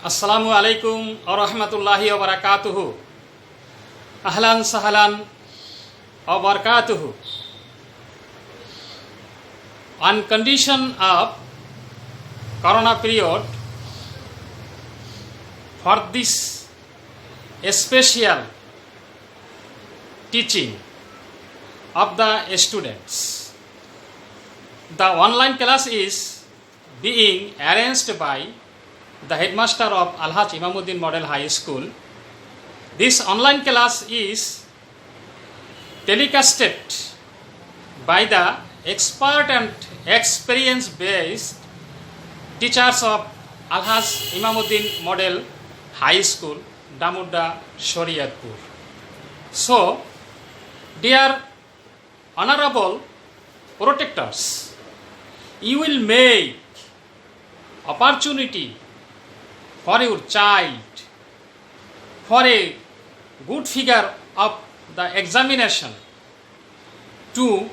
Assalamu alaikum wa rahmatullahi wa barakatuhu. Ahlan sahlan wa barakatuhu. On condition of Corona period, for this special teaching of the students, the online class is being arranged by the headmaster of Alhaj Imamuddin Model High School. This online class is telecasted by the expert and experience-based teachers of Alhaj Imamuddin Model High School, Damodar, Shariatpur. So, dear honorable protectors, you will make opportunity for your child for a good figure of the examination to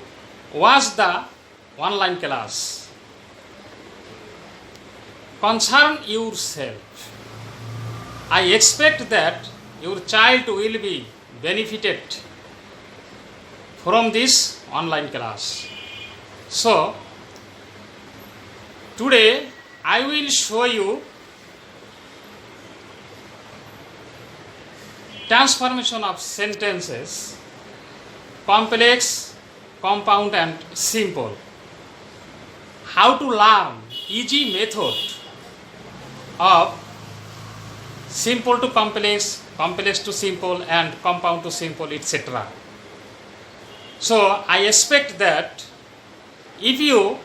watch the online class. Concern yourself. I expect that your child will be benefited from this online class. So, today I will show you transformation of sentences, complex, compound and simple. How to learn easy method of simple to complex, complex to simple and compound to simple, etc. So I expect that if you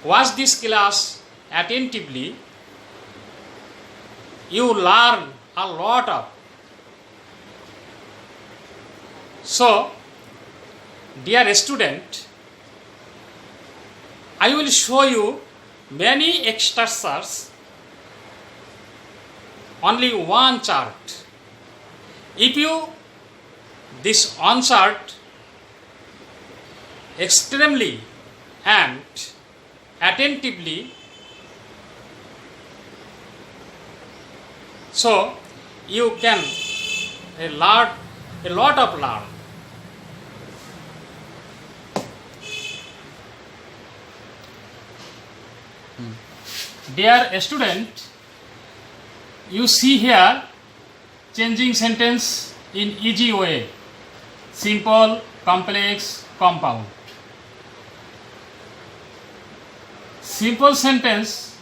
watch this class attentively, you learn a lot of. So, dear student, I will show you many exercises, only one chart. If you this one chart extremely and attentively, so you can a lot of learn. Dear student, you see here changing sentence in easy way, simple, complex, compound. Simple sentence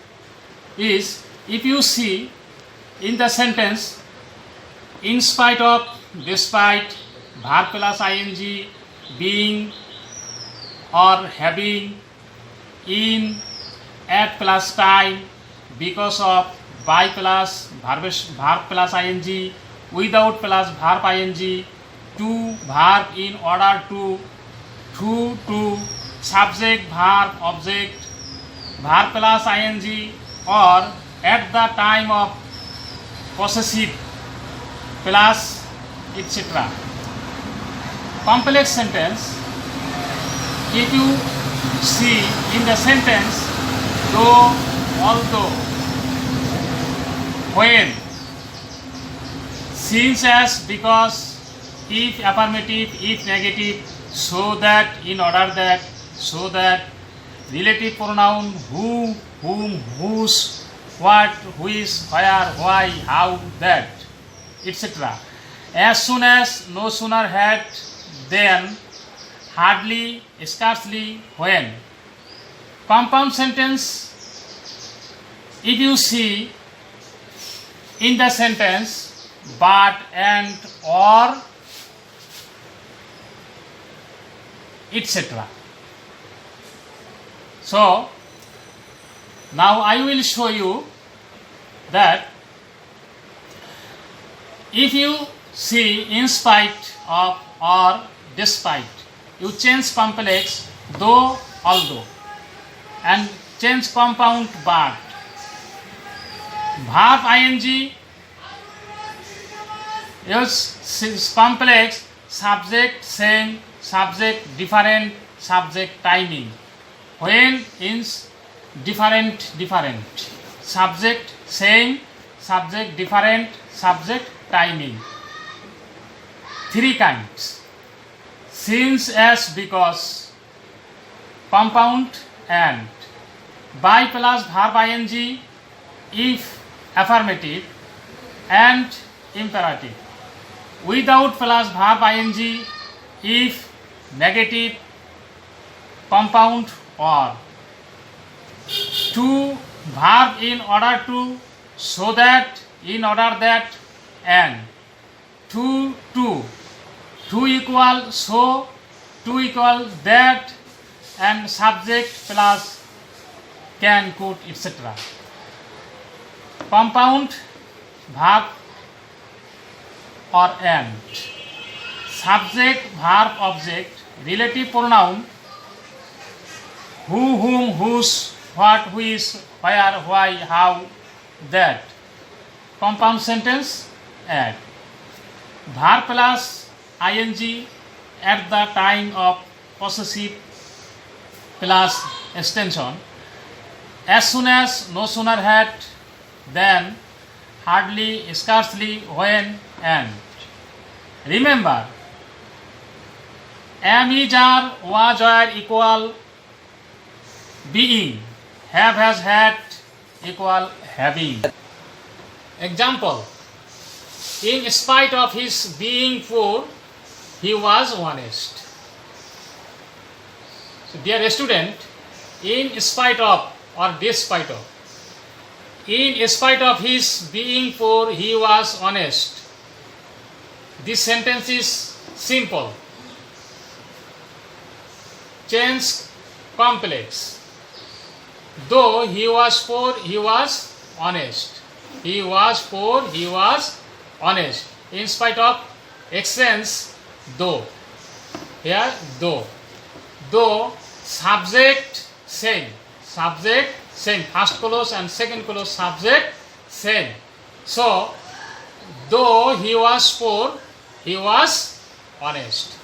is if you see in the sentence in spite of, despite, verb plus ing, being or having, in, at plus time, because of, by plus verb plus ing, without plus verb ing, to verb in order to, subject verb object, verb plus ing, or at the time of possessive plus etc. Complex sentence, if you see in the sentence though, although, when, since, as, because, if affirmative, if negative, so that, in order that, so that, relative pronoun who, whom, whose, what, which, where, why, how, that, etc. As soon as, no sooner had, then, hardly, scarcely, when. Compound sentence, if you see in the sentence but, and, or, etc. So, now I will show you that if you see in spite of or despite, you change complex though, although, and change compound but. Verb ing, use complex, subject same, subject different, subject timing. When is different, subject same, subject different, subject timing. Three kinds: since, as, because, compound, and. By plus verb ing if affirmative, and imperative. Without plus verb ing if negative, compound, or. To, verb in order to, so that, in order that, and. To equal so, to equal that, and subject plus can, could, etc. Compound, verb or and. Subject, verb, object, relative pronoun, who, whom, whose, what, which, where, why, how, that. Compound sentence, add. Verb plus ing at the time of possessive plus extension. As soon as, no sooner had, than, hardly, scarcely, when, and. Remember, am, is, are, was, were equal being, have, has, had equal having. Example: in spite of his being poor, he was honest. So, dear student, in spite of or despite of. In spite of his being poor, he was honest. This sentence is simple. Tense complex. Though he was poor, he was honest. He was poor, he was honest. In spite of, extends though. Here though. Though, subject same. Subject same. First clause and second clause subject same. So, though he was poor, he was honest.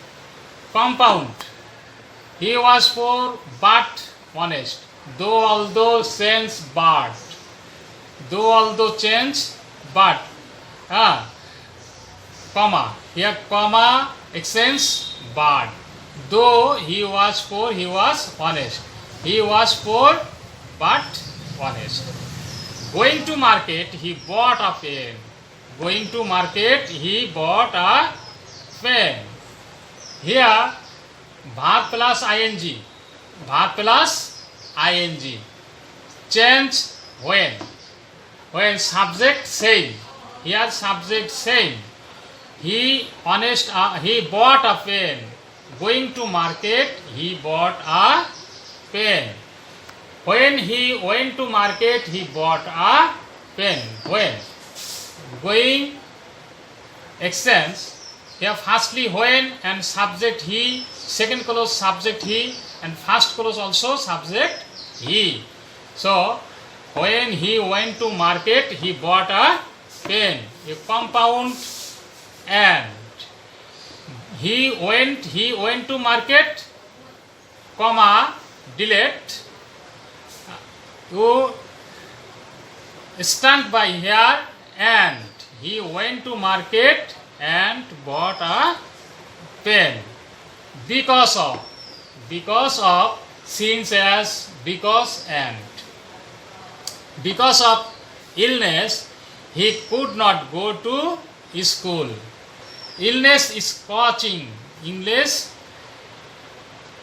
Compound. He was poor but honest. Though, although, since, but. Though, although, change, but. Comma. Here comma extends but. Though he was poor, he was honest. He was poor but honest. Going to market, he bought a pen. Going to market, he bought a pen. Here, verb plus ing. Verb plus ing. Change when. When subject same. Here subject same. He honest. He bought a pen. Going to market, he bought a pen. When he went to market, he bought a pen. When. Going extends. Here firstly when and subject he, second clause subject he, and first clause also subject he. So when he went to market, he bought a pen. A compound and. He went to market, comma, delete. You stand by here, and he went to market and bought a pen. Because of, since, as, because, and. Because of illness, he could not go to school. Illness is catching. Illness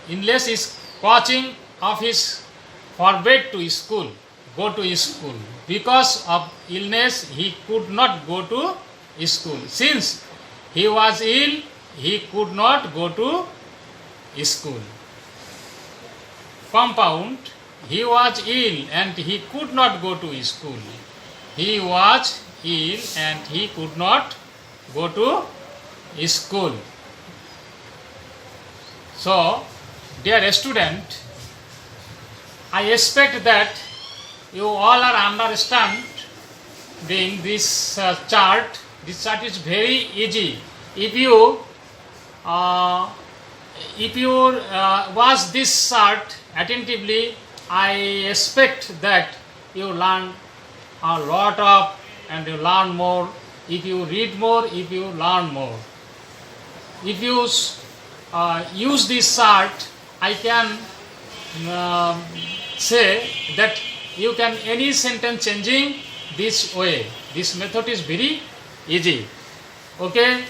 is catching of his forbade to school. Go to school. Because of illness, he could not go to school. Since he was ill, he could not go to school. Compound. He was ill and he could not go to school. He was ill and he could not go to school. So, dear student, I expect that you all are understanding this chart. This chart is very easy. If you watch this chart attentively, I expect that you learn a lot of and you learn more. If you read more, if you learn more. If you use this chart, I can say that you can any sentence changing this way. This method is very easy. Okay.